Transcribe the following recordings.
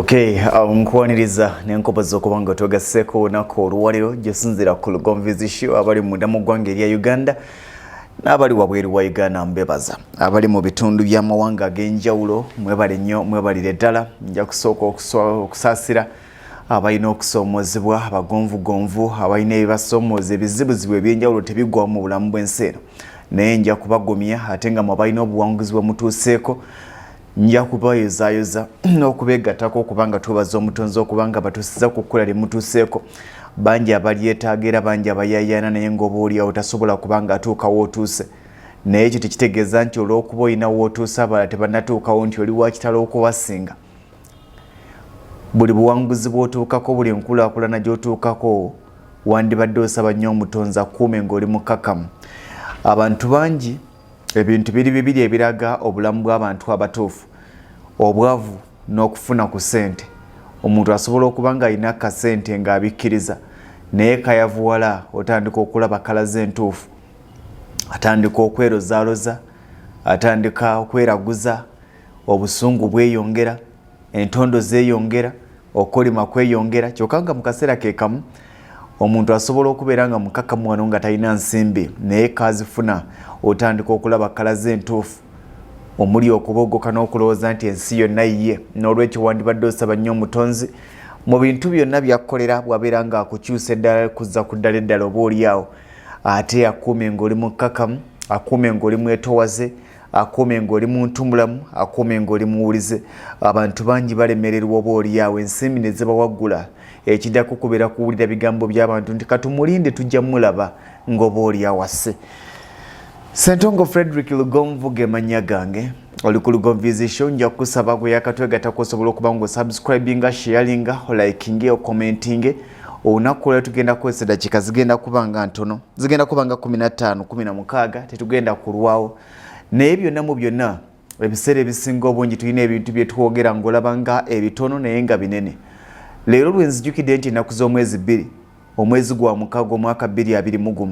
Okay, nkwaniriza n'enkopa z'okubanga twegasseko olunaku olwaliro gyesinzira ku lugonvizisho abali munda mu ggwanga erya Uganda n'abali wabweru wa Uganda mbebaza abali mu bitundu by'amawanga ag'enjawulo mwebale nnyo mwebalire ddala nja kusooka okusaasira abalina okusoomozebwa abagonvugonvu abalina ebibasoomooza ebizibuzibu eby'enjawulo tebiggwamu mu bulamu bw'ensi eno naye nja kubagumya ate nga mwabalina obuwanguzi bwe mutuuseeko nja kubayozayoza n'okubeegattako okubanga tubaza omutonzi okubanga batuusiza ku kkula lye mutuuseeko bangi abalyetaaga era bangi abayayaana naye ng'oba oliawo tasobola kubanga atuuka w'otuuse naye ekyo tekitegeeza nti olw'okuba olina w'otuuse abalala tebannatuukawo nti oli wakitalo okubasinga. Buli buwanguzi bw'otuukako buli enkulaakulana gy'otuukako wandibadde osaba nnyo omutonzi akuume ng'oli mukkakkamu. Abantu bangi ebintu biri bibiri ebiraga obulamu bw'abantu abatuufu obwavu n'okufuna ku ssente. Omuntu asobola okuba nga alina akasente ng'abikkiriza naye kayavuwala otandika okulaba kala z'entuufu atandika okwerozaaloza atandika okweraguza obusungu bweyongera entondo zeeyongera okolima kweyongera kyokka nga mu kaseera ke kamu omuntu asobola okubeera nga mukkakkamu wano nga talina nsimbi naye kazifuna otandika okulaba kala z'entuufu omuli okubogoka n'okulowooza nti ensi yonna yiye n'olwekyo wandibadde osaba nnyo omutonzi mu bintu byonna byakkolera bwabeera nga akukyusa eddala kuzza ku ddala eddala oba oliawo ate akuume ng'oli mukkakkamu akuume ng'oli mwetowaze akuume ng'oli muntumulamu akuume ng'oli muwulize. Abantu bangi balemererwa oba oliawo ensimbi ne zibawaggula ekiddako kubeera kuwulira bigambo by'abantu nti katumulinde tujja mulaba ng'oba oliawo asse. Ssentongo Frederick Lugonvu ge mannya gange oli ku lugonvizisho nja kusaba gwe yakatwegattako osobola okuba ng'osubscribinga sharinga olikinge okomentinge olunaku lwe tugenda kukozesa eddakiika zigenda kuba nga ntono zigenda kuba nga 15-16 tetugenda kulwawo naye byonna mu byonna ebiseera ebisinga obungi tulina ebintu bye twogera ng'olaba nga ebitono naye nga binene. Leero lwe nzijukidde nti ennaku z'omwezi 2 omwezi gwa mukaaga omwaka 2021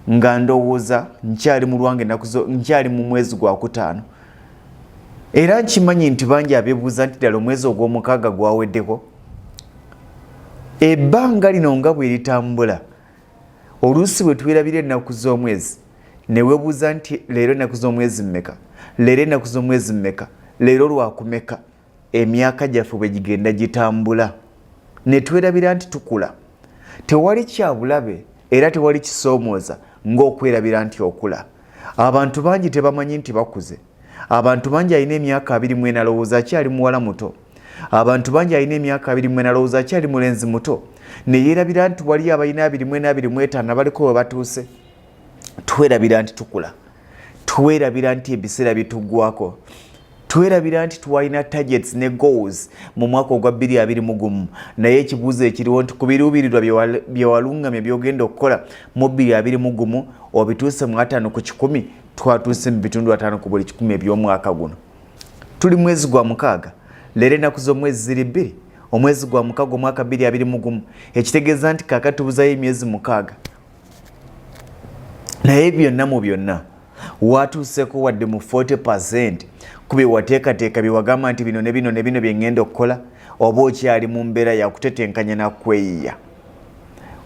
nga ndowooza nkyali mu lwange nkyali mu mwezi gwa 5 era nkimanyi nti bangi abeebuuza nti ddala omwezi ogw'omukaaga gwaweddeko. Ebbanga lino nga bwe litambula oluusi bwe twerabira ennaku z'omwezi ne weebuuza nti leero ennaku z'omwezi mmeka leero ennaku z'omwezi mmeka leero lwakumeka emyaka gyaffe bwe gigenda gitambula ne twerabira nti tukula tewali kyabulabe era tewali kisoomooza ng'okwerabira nti okula. Abantu bangi tebamanyi nti bakuze. Abantu bangi alina emyaka 24 alowooza akyali muwala muto. Abantu bangi alina emyaka 24 alowooza akyali mulenzi muto ne yeerabira nti wali abalina 24-25 abaliko we batuuse. Twerabira nti tukula twerabira nti ebiseera bituggwako twerabira nti twalina targets ne goals mu mwaka ogwa 2021 naye ekibuuzo ekiriwo nti ku biruubirirwa bye walungamye byogenda okukola mu 2021 obituuse mu 5 ku 100 twatuuse mu bitundu 5 ku buli 100 eby'omwaka guno. Tuli mwezi gwa mukaaga leero ennaku z'omwezi ziri 2 omwezi gwa mukaaga omwaka 2021 ekitegeeza nti kaakati tubuzayo emyezi 6 naye byonna mu byonna watuuseko wadde mu 40% kubye wateekateeka bye wagamba nti bino ne bino ne bino bye ngenda okukola oba okyali mu mbeera yakutetenkanya nakweyiya.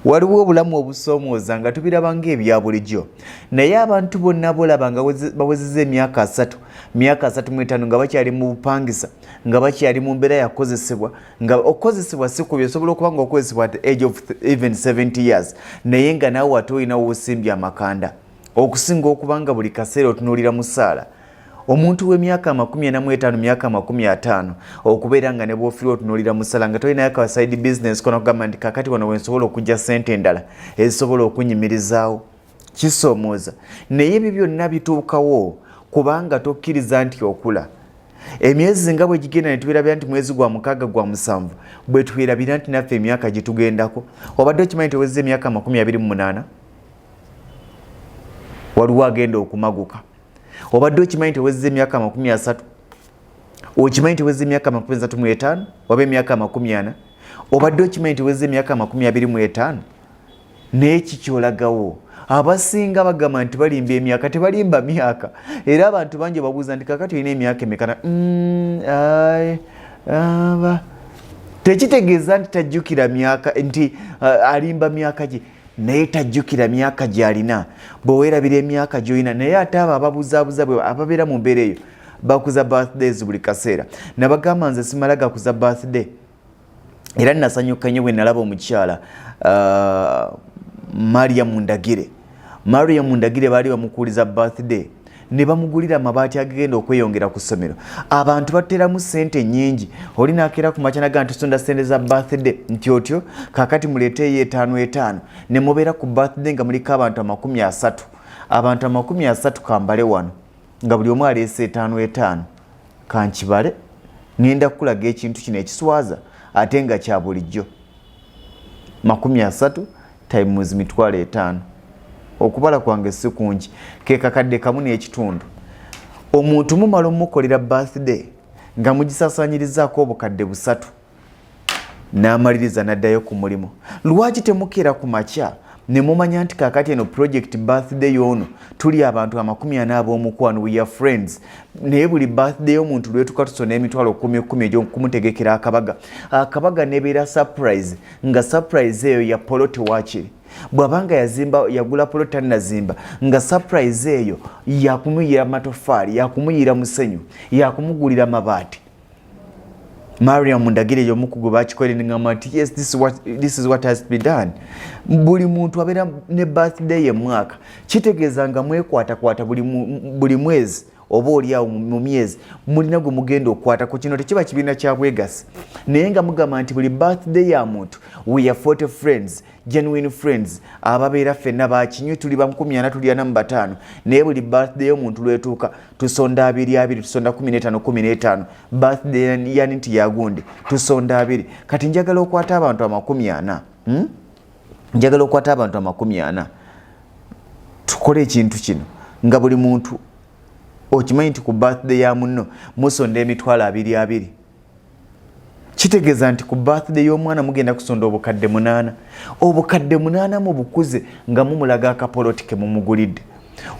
Waliwo obulamu obusoomooza nga tubiraba ng'ebya bulijjo naye abantu bonna bolaba nga bawezezza emyaka 3 nga bakyali mu bupangisa nga bakyali mu mbeera yakozesebwa nga okukozesebwa si kubyo osobola okuba nga okozesebwa at the age of even 70 years naye nga naawe ate olina w'osimbye amakanda okusinga okuba nga buli kaseera otunuulira mu ssaala. Omuntu w'emyaka 45 myaka 50 okubeera nga ne bw'ofiirwa otunuulira mu ssaala nga tolinayo ka side business kono kugamba nti kakati wano wensobola okujja ssente endala ezisobola okunyimirizaawo kisoomooza naye ebyo byonna bituukawo kubanga tokkiriza nti okula. Emyezi nga bwe gigenda ne tuwerabira nti mwezi gwa mukaaga gwa 7 bwe tuwerabira nti naffe emyaka gitugendako. Obadde okimanyi nti owezezza emyaka 28 waliwo agenda okumaguka. Obadde okimanyi nti owezezza emyaka 30 okimanyi nti owezezza emyaka 35 oba emyaka 40 obadde okimanyi nti owezezza emyaka 25 naye kikyolagawo abasinga bagamba nti balimba emyaka tebalimba myaka era abantu bangi babuuza nti kakati olina emyaka emekana tekitegeeza nti tajjukira myaka nti alimba myaka gye naye tajjukira myaka gy'alina bw'owerabira emyaka gy'olina naye ate abo ababuzaabuza bwe ababeera mu mbeera eyo bakuza birthdays buli kaseera nabagamba nze simala gakuza birthday era nasanyuka nnyo bwe nalaba omukyala Mariam Ndagire baali bamukuuliza birthday ne bamugulira amabaati agenda okweyongera ku ssomero abantu bateramu ssente nnyingi oli nakeera ku makya naga nti tusonda ssente za birthday nti otyo kakati muleeteeyo 5 ne mubeera ku birthday nga muliko abantu 30 abantu 30 kambale wano nga buli omu aleese 5 kankibale ngenda kukulaga ekintu kino ekiswaza ate nga kya bulijjo 30 times 5 okubala kwange si kungi ke kakadde kamu n'ekitundu omuntu mumala omukolera birthday nga mugisasanyirizaako obukadde 3 n'amaliriza n'addayo ku mulimu lwaki temukeera ku makya ne mumanya nti kakati eno project birthday y'ono tuli abantu 40 ab'omukwano we are friends naye buli birthday y'omuntu lwetuka tusona emitwalo 10 egy'okumutegekera akabaga nebeera surprise nga surprise eyo ya polote wakiri bwabanga yagula polota nazimba nga surprise eyo yakumuyira matofali yakumuyira musenyu yakumugulira mabaati Mariam Ndagire yomukugo bakikolera ngamba nti yes this is what has been done buli muntu abeera ne birthday ye mwaka kitegeeza nga mwekwata buli mwezi oba oliawo mu myezi mulina gwe mugenda okwata ku kino tekiba kibiina kya bwegasi naye nga mugamba nti buli birthday ya muntu we are 40 friends genuine friends ababeera ffenna bakinywi tuli ba 40 tuli 45 naye buli birthday y'omuntu lwetuuka tusonda 2 tusonda 15 birthday yani nti yagundi tusonda 2 kati njagala okwata abantu 40 njagala okwata abantu 40 tukole ekintu kino nga buli muntu okimanyi nti ku birthday ya munno musonda emitwalo 2 kitegeeza nti ku birthday y'omwana mugenda kusonda obukadde 8 mu bukuze nga mumulaga akapoloti ke mumugulidde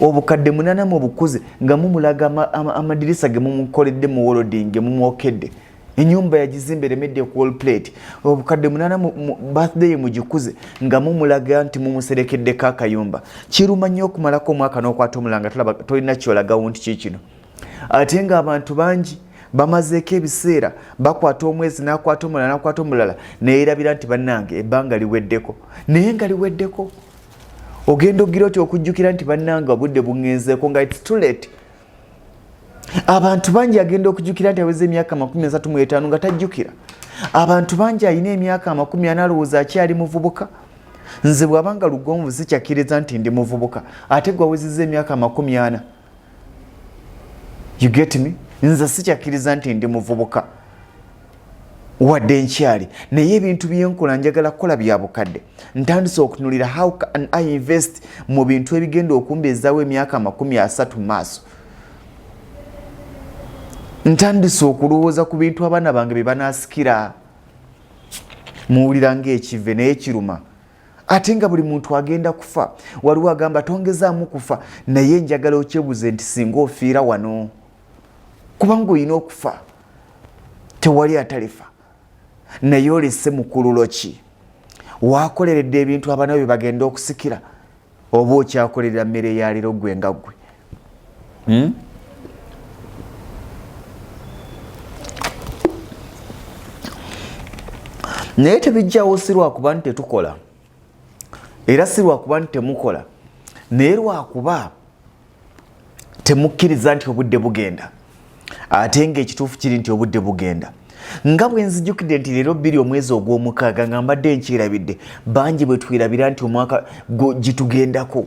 obukadde 8 mu bukuze nga mumulaga amadirisa ge mumukoledde mu woloding mumwokedde enyumba yagizimba eremedde ku wall plate obukadde 8 mu birthday mugikuze nga mumulaga nti mumuserekeddeko akayumba kiruma nnyo okumalako omwaka n'okwata omulanga tolina kyolagawo nti kikino ate nga abantu bangi bamazeeko ebiseera bakwata omwezi nakwata omulala neerabira nti bannange ebbanga liweddeko naye nga liweddeko ogenda ogira oti okujjukira nti bannange obudde buŋŋenzeeko nga it's too late abantu bangi agenda okujjukira nti aweze emyaka 35 nga tajjukira abantu bangi alina emyaka 40 alowooza akyali muvubuka nze bw'abanga lugonvu sikyakkiriza nti ndi muvubuka ate gwawezezza emyaka 40 you get me nze sikyakkiriza nti ndi muvubuka wadde nkyali naye ebintu byenkola njagala kukola bya bukadde ntandise okutunulira how can I invest mu bintu ebigenda okumbeezaawo emyaka 30 maaso ntandise okulowooza ku bintu abaana bange bye banaasikira muwulira ng'ekive naye kiruma ate nga buli muntu agenda kufa waliwo agamba tongezaamu kufa naye njagala okyebuze nti singa ofiira wano kubanga olina okufa tewali atalifa naye olese mukululo ki wakoleredde ebintu abaana bye bagenda okusikira oba okyakolerera mmere yaliro gwe nga gwe naye tebijjawo si lwakuba nti tetukola era si lwakuba nti temukola naye lwakuba temukkiriza nti obudde bugenda ate ng'ekituufu kiri nti obudde bugenda nga bwe nzijjukidde nti leero 2 omwezi ogw'omukaaga nga mbadde nkyerabidde bangi bwe twirabira nti omwaka gitugendako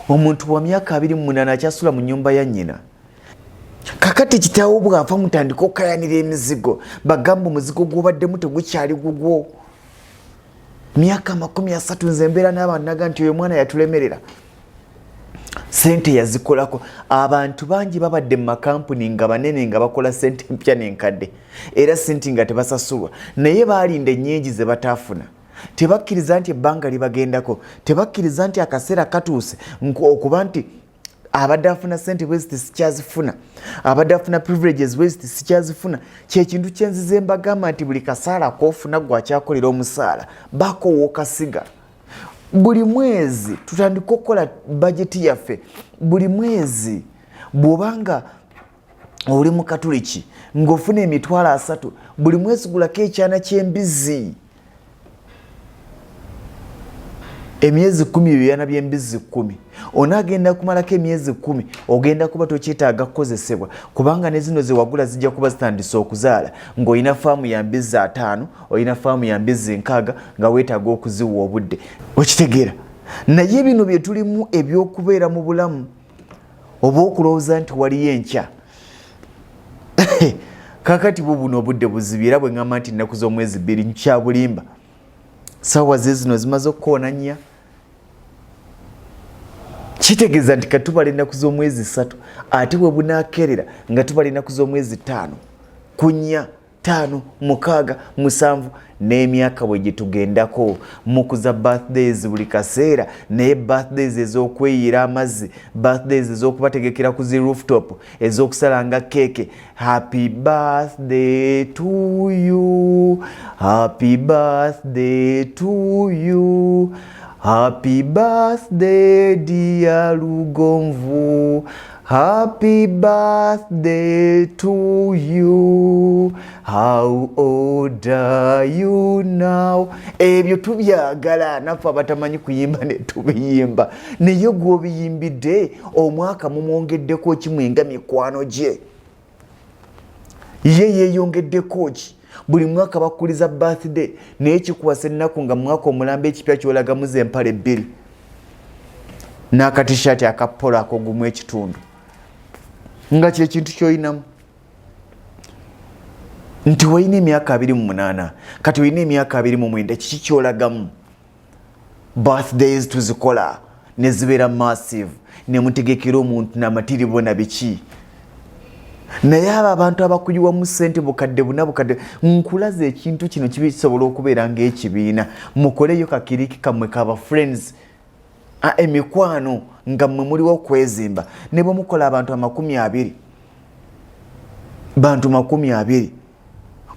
omuntu wa myaka 28 akyasula mu nnyumba ya nnyina kakati kitaawo bw'ava mutandika okukayanira emizigo bagamba omuzigo gw'obaddemu tegukyali gugwo myaka 30 nze mbeera n'abantu naga nti oyo mwana yatulemerera sente yazikolako abantu bangi babadde mu makampuni nga banene nga bakola sente mpya n'enkadde era sente nga tebasasulwa naye baalinda ennyingi ze bataafuna tebakkiriza nti ebbanga libagendako tebakkiriza nti akaseera katuuse okuba nti abadde afuna sente bweziti sikyazifuna, abadde afuna privileges bweziti sikyazifuna. Kyekintu kyenzize mbagamba nti buli kasaala koofuna gwakyakolera omusaala bakowokasiga. Buli mwezi tutandika okukola bajeti yaffe. Buli mwezi bw'obanga oli mu Katuliki ng'ofuna emitwalo 3, buli mwezi gulako ekyana ky'embizi. Emyezi 10 ebyana by'embizi 10. Onagenda kumalako emyezi 10 ogenda kuba tokyetaaga kukozesebwa kubanga ne zino ze wagula zijja kuba zitandise okuzaala ng'olina faamu ya mbizi 5, olina faamu ya mbizi 6 nga weetaaga okuziwa obudde. Okitegeera? Naye bino bye tulimu eby'okubeera mu bulamu oba okulowooza nti waliyo enkya. Kakati buno obudde buzibye era bwe ngamba nti nnaku z'omwezi 2 nkyabulimba. Saawa ze zino zimaze okukoonanya. Kitegeeza nti katubala ennaku z'omwezi 3 ate bwe bunaakerera nga tubala ennaku z'omwezi 5, 4, 5, 6, 7 n'emyaka bwe gye tugendako mukuza birthdays buli kaseera, naye birthdays ez'okweyira amazzi, birthdays ez'okubategekera ku zi rooftop, ez'okusalanga keeke. Happy birthday to you, happy birthday to you, happy birthday dear Lugonvu, happy birthday to you, how old are you now? Ebyo tubyagala naffe abatamanyi kuyimba ne tubiyimba, naye gw'obiyimbidde omwaka mumwongeddeko kimwenga mikwano gye, ye yeeyongeddeko ki? Buli mwaka bakuliza birthday naye kikuwasa ennaku nga mwaka omulamba ekipya kyolagamuza empale 2 n'akatishaati akapolo akogumu ekitundu nga kyekintu kyolinamu. Nti walina emyaka 28 kati olina emyaka 29, kiki kyolagamu? Birthdays tuzikola ne zibeera massive ne mutegekera omuntu n'amatiribo na biki. Naye abo abantu abakuyiwamu ssente bukadde buna bukadde, nkulaze ekintu kino kisobola okubeera ng'ekibiina. Mukoleyo kakiriki kammwe kaba friends, emikwano nga mmwe muliwo okwezimba. Ne bwe mukola abantu 20, bantu 20,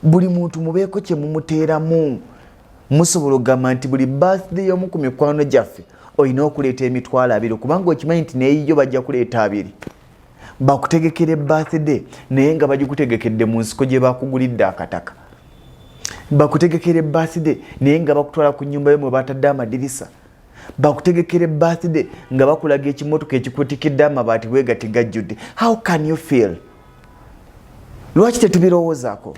buli muntu mubeeko kye mumuteeramu. Musobola okugamba nti buli birthday y'omu ku mikwano gyaffe olina okuleeta emitwalo 2 kubanga okimanyi nti neeyiyo bajja kuleeta 2. Bakutegekere birthday naye nga bagikutegekedde mu nsiko gye bakugulidde akataka. Bakutegekere birthday naye nga bakutwala ku nnyumba yo mwe batadde amadirisa. Bakutegekere birthday nga bakulaga ekimotoka ekikutikidde amabaati weegati gajjudde. How can you feel? Lwaki tetubirowoozaako?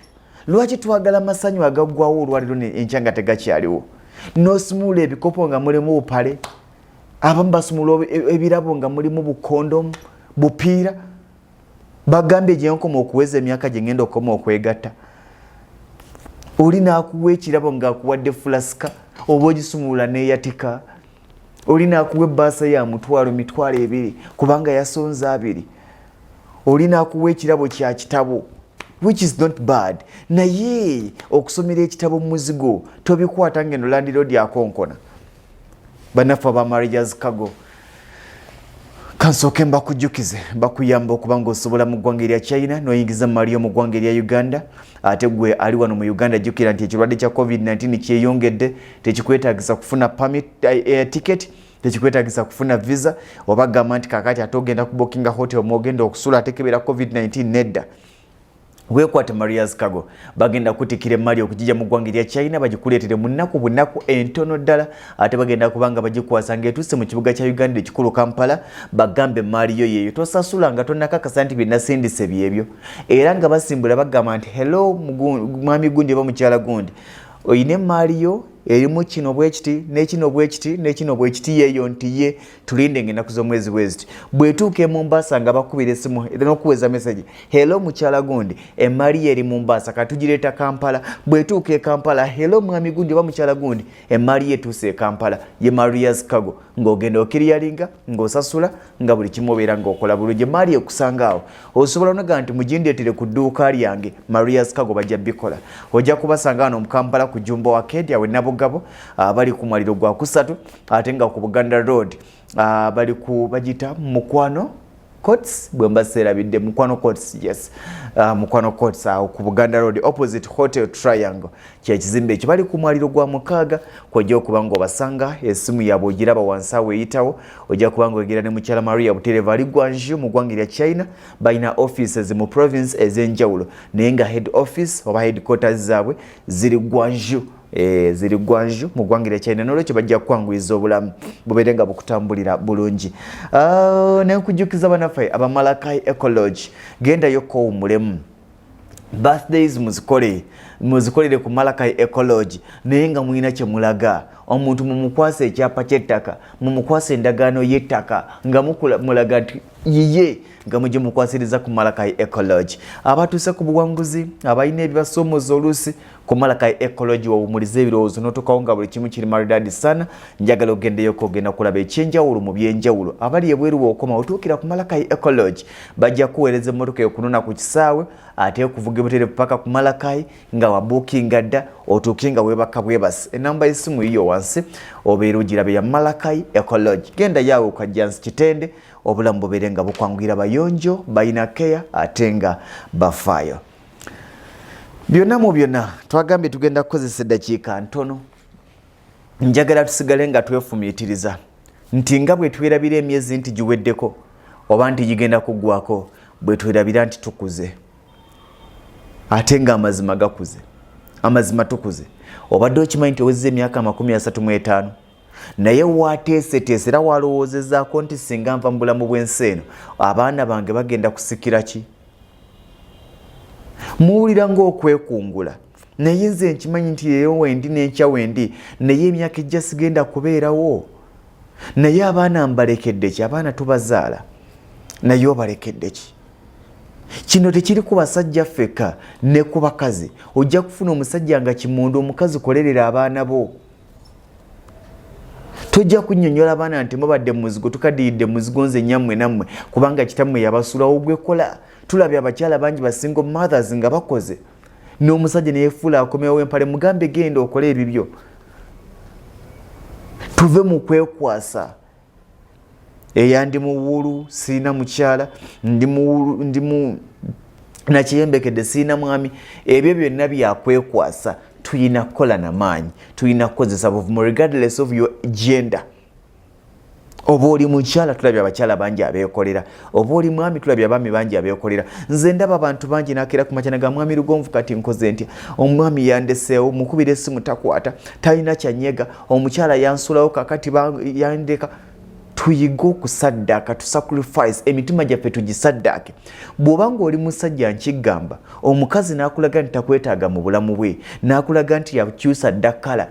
Lwaki twagala masanyu agaggwawo olwaliro enkya nga tegakyaliwo? N'osumula ebikopo nga mulimu bupale, abamu basumula ebirabo nga mulimu bukondomu, bupiira. Bagambye gye nkoma okuweza emyaka gye ngenda okoma okwegatta. Oli n'akuwa ekirabo ng'akuwadde fulasika oba ogisumula n'eyatika. Oli n'akuwa ebbaasa ya mitwalo 2 kubanga yasonze 2. Oli n'akuwa ekirabo kya kitabo, which is not bad. Naye okusomera ekitabo mu muzigo tobikwata ng'eno Land Road akonkona. Bannaffe aba Marriages Kago, kansooke mbakujjukize bakuyamba okuba ng'osobola mu ggwanga erya China n'oyingiza Mario mu ggwanga erya Uganda. Ate gwe ali wano mu Uganda jjukira nti ekirwadde kya COVID-19 kyeyongedde, tekikwetaagisa kufuna ticket, tekikwetaagisa kufuna visa. Oba gamba nti kakati ate ogenda ku booking hotel mwogenda okusula ate kebera COVID-19 nedda. Weekwate Maria's Kago bagenda kutikira Mario okujija mu ggwanga erya China bagikuleetere mu nnaku bunaku entono ddala, ate bagenda kubanga bagikwasa ng'etuuse mu kibuga kya Uganda ekikulu Kampala. Bagambe Mario yeeyo tosasula nga tonnakakasa nti byennasindise byebyo, era nga basimbula bagamba nti hello mwami gundi oba mukyala gundi, oyine Mario erimu kino bwekiti n'ekino bwekiti n'ekino bwekiti, yeeyo nti ye tulinde ng'ennaku z'omwezi bweziti. Bwetuuka e Mombasa nga bakubira essimu n'okuweza message, hello mukyala gundi, Mario eri Mombasa katugireeta Kampala. Bwetuuka e Kampala, hello mwami gundi oba mukyala gundi, Mario etuuse e Kampala. Ye Maria's Kago ng'ogenda okiriyalinga ng'osasula nga buli kimu obeera ng'okola bulungi. Mario kusanga awo osobola onaga nti mugindeetere ku dduuka lyange, Maria's Kago bajja bikola. Ojja kubasanga wano mu Kampala ku Jumbo Arcade awe Nabugabo, bali ku mwaliro gwa 3 ate nga ku Buganda Road bali ku bagita Mukwano Courts bwemba serabidde Mukwano Courts yes Mukwano Courts ku Buganda Road opposite Hotel Triangle kye kizimbe ekyo bali ku mwaliro gwa mukaaga kojja okubango obasanga esimu yabwe ogiraba wansi awo eyitawo ojja kubango egera ne mukyala Maria Butereva ali gwanju mu ggwanga lya China balina offices mu province ez'enjawulo naye nga head office oba headquarters zaabwe ziri gwanju ziri gwanju mu ggwanga lya China n'olwekyo bajja kwanguyiza obulamu bubeere nga bukutambulira bulungi. Nankujjukiza bannaffe aba Malakai Ecology gendayo kowummulemu birthdays muzikolere ku Malakai Ecology naye nga mulina kye mulaga omuntu mumukwasa ekyapa ky'ettaka mumukwasa endagaano y'ettaka nga mulaga nti yiye nga mujye mukwasiriza ku Malakai Ecology abatuuse ku buwanguzi abalina ebibasoomooza oluusi ku Malakai Ecology wawumuliza ebirowoozo n'otukawo nga buli kimu kiri maridadi sana njagala ogendeyo kogenda kulaba ekyenjawulo mu byenjawulo abali ebweru wookoma otuukira ku Malakai Ecology bajja kuweereza emmotoka ekunona ku kisaawe ate okuvuga ebuterevu paka ku Malakai nga wabuukinga dda otuuke nga weebaka bwebasi enamba y'essimu yiyo wansi obeera ogirabe ya Malakai Ecology genda yaawe okajjansi kitende obulamu bubeere nga bukwangwira bayonjo balina keya ate nga bafaayo. Byonna mu byonna twagambye tugenda kukozesa eddakiika ntono njagala tusigale nga twefumiitiriza nti nga bwe twerabira emyezi nti giweddeko oba nti gigenda kuggwako bwe twerabira nti tukuze ate nga amazima gakuze amazima tukuze obadde okimanyi nti owezza emyaka 35 naye wateeseteese era walowoozezaako nti singa nva mu bulamu bw'ensi eno abaana bange bagenda kusikira ki muwulira ng'okwekungula naye nze nkimanyi nti leero wendi n'enkya wendi naye emyaka ejja sigenda kubeerawo naye abaana mbalekedde ki abaana tubazaala naye obalekedde ki kino tekiri ku basajja ffeka ne ku bakazi ojja kufuna omusajja nga kimundu omukazi kolerera abaana bo tojja kunnyonnyola abaana nti mubadde mu muzigo tukaddiridde muzigo nze nyammwe nammwe kubanga kitammwe yabasulawo gwekola tulabye abakyala bangi basingo mothers nga bakoze n'omusajja neyefuula akomewo empale mugambe genda okole ebibyo tuve mu kwekwasa ndi mu wulu sirina mukyala ndi mu nakiyembekedde sirina mwami ebyo byonna byakwekwasa tuyina kukola n'amaanyi tuyina kukozesa buvumu regardless of your gender oba oli mukyala tulabye abakyala bangi abeekolera oba oli mwami tulabye abaami bangi abeekolera nze ndaba abantu bangi nakera ku makyana ga mwami Lugonvu kati nkoze ntya omwami yandeseewo mukubira essimu takwata talina kyanyega omukyala yansulawo kakati yandeka tuyiga okusaddaaka tusacrifice emitima gyaffe tugisaddaake bw'obanga oli musajja nkigamba omukazi n'akulaga nti takwetaaga mu bulamu bwe n'akulaga nti yakyusa ddakala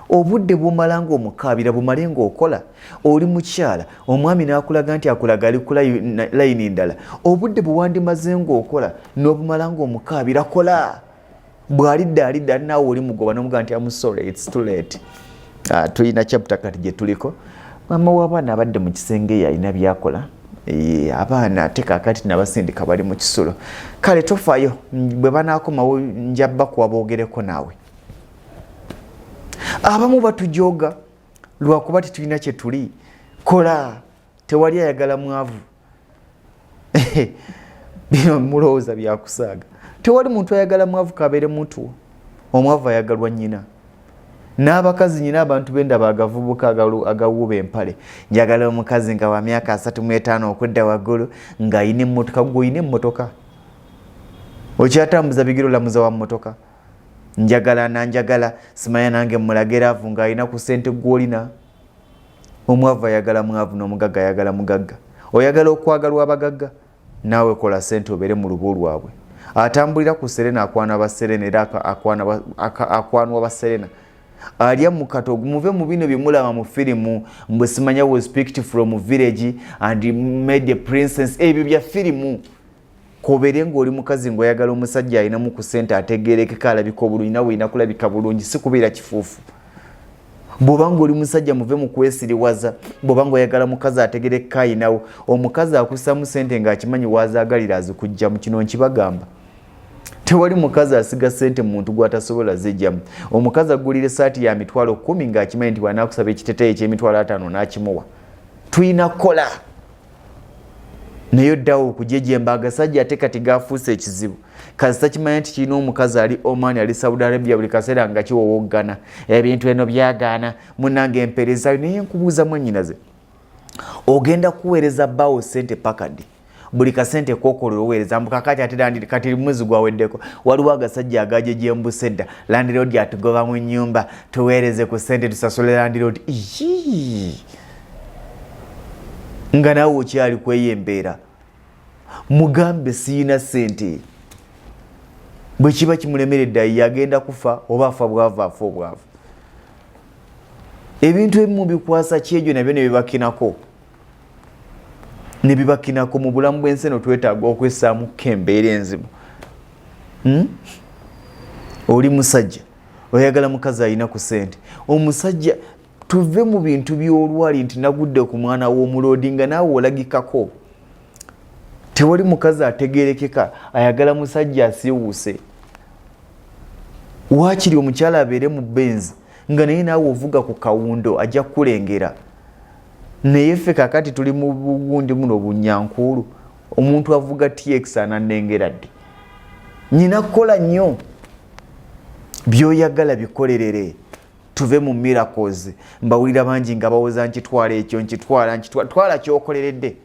obudde bumala ng'omukaabira bumale ng'okola oli mukyala omwami n'akulaga nti akulaga ali ku layini ndala obudde buwandimaze ng'okola n'obumala ng'omukaabira kola bw'alidda naawe oli mugoba n'omugaa nti amusole it's too late. Tulina chapter kati gye tuliko mama w'abaana abadde mu kisenge yalina byakola abaana ate kakati nabasindika bali mu kisulo kale tofaayo bwe banaakomawo njabba kuwaboogereko naawe abamu batujoga lwakuba tetulina kye tuli kola tewali ayagala mwavu bino mulowooza byakusaaga tewali muntu ayagala mwavu kabeere muntu omwavu ayagalwa nnyina n'abakazi nyina abantu benda bagavubuka agawuba empale njagala omukazi nga wa myaka 35 okudda waggulu ng'ayina emmotoka gw'oyina emmotoka okyatambuza bigiro lamuza wa mmotoka nanjagala simanya nange mulageravu ng'ayina ku ssente gw'olina omwavu ayagala mwavu n'omugagga ayagala mugagga oyagala okwagalwa abagagga naawe kola ssente obeere mu lubu lwabwe atambulira ku serena akwana baserena era akwanwa baserena alya mukato muve mu bino byemulaba mu firimu mbwe simanya was picked from village and made a princess ebyo bya firimu kobere ng'oli mukazi ng'oyagala omusajja alinamu ku ssente ategeerekeka alabika obulungi nawe olina kulabika bulungi si kubeera kifuufu bw'oba ng'oli musajja muve mu kwesiriwaza bw'oba ng'oyagala mukazi ategeerekeka ayinawo omukazi akussamu ssente ng'akimanyi wazaagalira azikujja mu kino nkibagamba tewali mukazi asiga ssente muntu gw'atasobola zijjamu omukazi agulira essaati ya mitwalo 10 ng'akimanyi nti bw'anaa kusaba ekiteeteeyi ky'emitwalo 5 n'akimuwa tuyina kukola. naye ddawo okujejemba agasajja ate kati gafuuse ekizibu kasita kimanya nti kirina omukazi ali Oman ali Saudi Arabia buli kaseera nga kiwowoggana ebintu eno byagaana munnange empeereza naye nkubuuza mwannyinaze ogenda kuweereza bbaawo ssente pakadi buli kasente kokolera oweereza mbukakati ate kati mwezi gwaweddeko waliwo agasajja agajejembuse edda landiroodi atugoba mu nnyumba tuweereze ku ssente tusasule landiroodi nga naawe okyali kweyembeera mugambe siina ssente bwe kiba kimulemeredde yagenda kufa oba afa bwava ebintu ebimu bikwasa kyegyo nabyo ne bibakinako mu bulamu bw'ensi eno twetaaga okwessaamuko embeera enzibu oli musajja oyagala mukazi alina ku ssente omusajja tuve mu bintu by'olwali nti nagudde ku mwana w'omuloodi nga naawe olagikako tewali mukazi ategerekeka ayagala musajja asiwuuse waakiri omukyala abeere mu benzi nga naye naawe ovuga ku kawundo ajja kukulengera naye ffe kakati tuli mu bugundi muno bunyankuulu omuntu avuga TX ananengera ddi nyina kukola nnyo by'oyagala bikolerere tuve mu miracles mbawulira bangi nga bawoza nkitwala ekyo twala kyokoleredde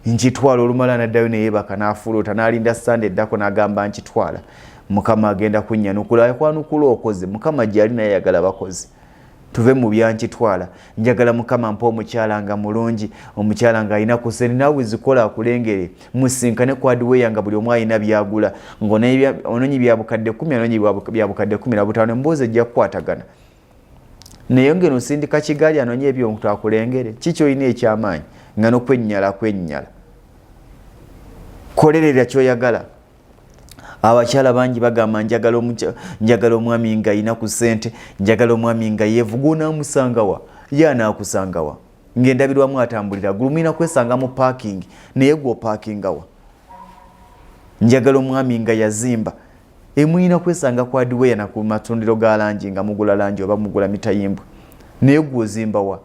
nkitwala olumala naddayo neyebaka n'afuluuta n'alinda Sunday eddako n'agamba nkitwala mukama agenda kunnyanukula yakwanukula okoze mukama gyali naye yagala bakozi tuve mu byankitwala njagala mukama mpa omukyala nga mulungi omukyala nga alina ku ssente naawe zikola akulengere musinkane ku hardware nga buli omu alina byagula ng'ononyi byabukadde 10 anonyi byabukadde 15 emboozi ejja kukwatagana naye ngeno osindika kigali anonyi ebyo omuntu akulengere kiki olina ekyamaanyi nga n'okwennyala kolerera kyoyagala abakyala bangi bagamba njagala omwami nga alina ku ssente njagala omwami nga yeevuga onaamusangawa ye anaakusangawa ng'endabirwamu atambulira gulumina kwesanga mu parking naye gw'opaakingawa njagala omwami nga yazimba emulina kwesanga ku hardware na ku matundiro ga langi nga mugula langi oba mugula mitayimbwa naye gw'ozimbawa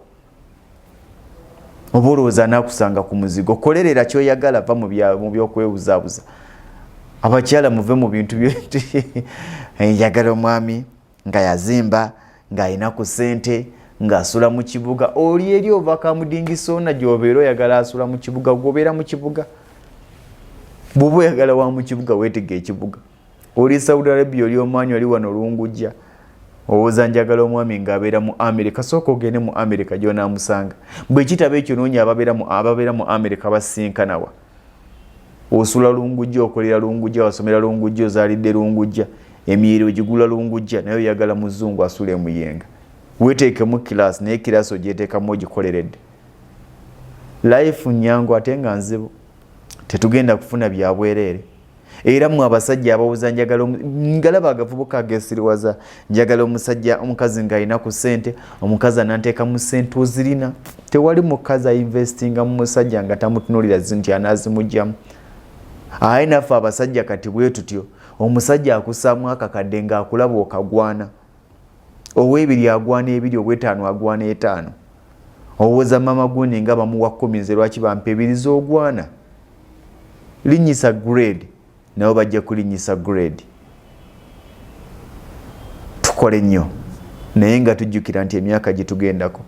oba olowooza anaakusanga ku muzigo kolerera kyoyagala va mu by'okwebuzaabuza abakyala muve mu bintu byetu njagala omwami nga yazimba nga alina ku ssente ng'asula mu kibuga oli eri ova kamudingisa ona gy'obeera oyagala asula mu kibuga gwobeera mu kibuga bw'oba oyagala wa mu kibuga weetega ekibuga oli Saudi Arabia oli omwanya oli wano olungujja owooza njagala omwami ng'abeera mu America sooka ogende mu America gy'onaamusanga bwe kitaba ekyo noonya ababeera mu America basinkanawa osula lungujja okolera lungujja wasomera lungujja ozaalidde lungujja emiyiro gigula lungujja naye oyagala muzungu asula emuyenga weeteekemu kilaasi naye kilaasi ogyeteekamu ogikoleredde life nyangu ate nga nzibu tetugenda kufuna byabwereere era mu abasajja abawuza ngalaba agavubuka ageesiriwaza njagala omukazi ng'alina ku ssente omukazi ananteeka mu ssente ozirina tewali mukazi ainvestinga mu musajja nga tamutunuulira nti anaazimugjamu aye naffe abasajja kati bwe tutyo omusajja akusaamu akakadde ng'akulaba okagwana ow'ebiri agwana ebiri ow'etaano agwana etaano owooza mama gundi nga bamuwa 10 nze lwaki bampa ebiri z'ogwana linnyisa grade nabo bajja kulinnyisa grade tukole nnyo naye nga tujjukira nti emyaka gitugendako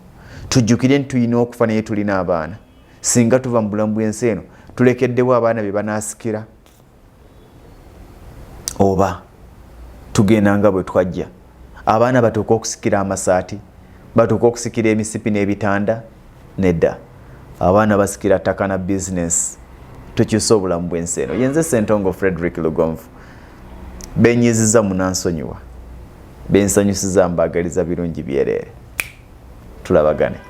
tujjukire nti tulina okufa naye tulina abaana singa tuva mu bulamu bw'ensi eno tulekeddewo abaana be banaasikira oba tugenda nga bwe twajja abaana batuuka okusikira amasaati batuuka okusikira emisipi n'ebitanda nedda abaana basikira ttaka na bizinesi tukyusa obulamu bw'ensi eno yenze Ssentongo Frederick Lugonvu benyiziza munansonyiwa bensanyusiza mbagaliza birungi byereere tulabagane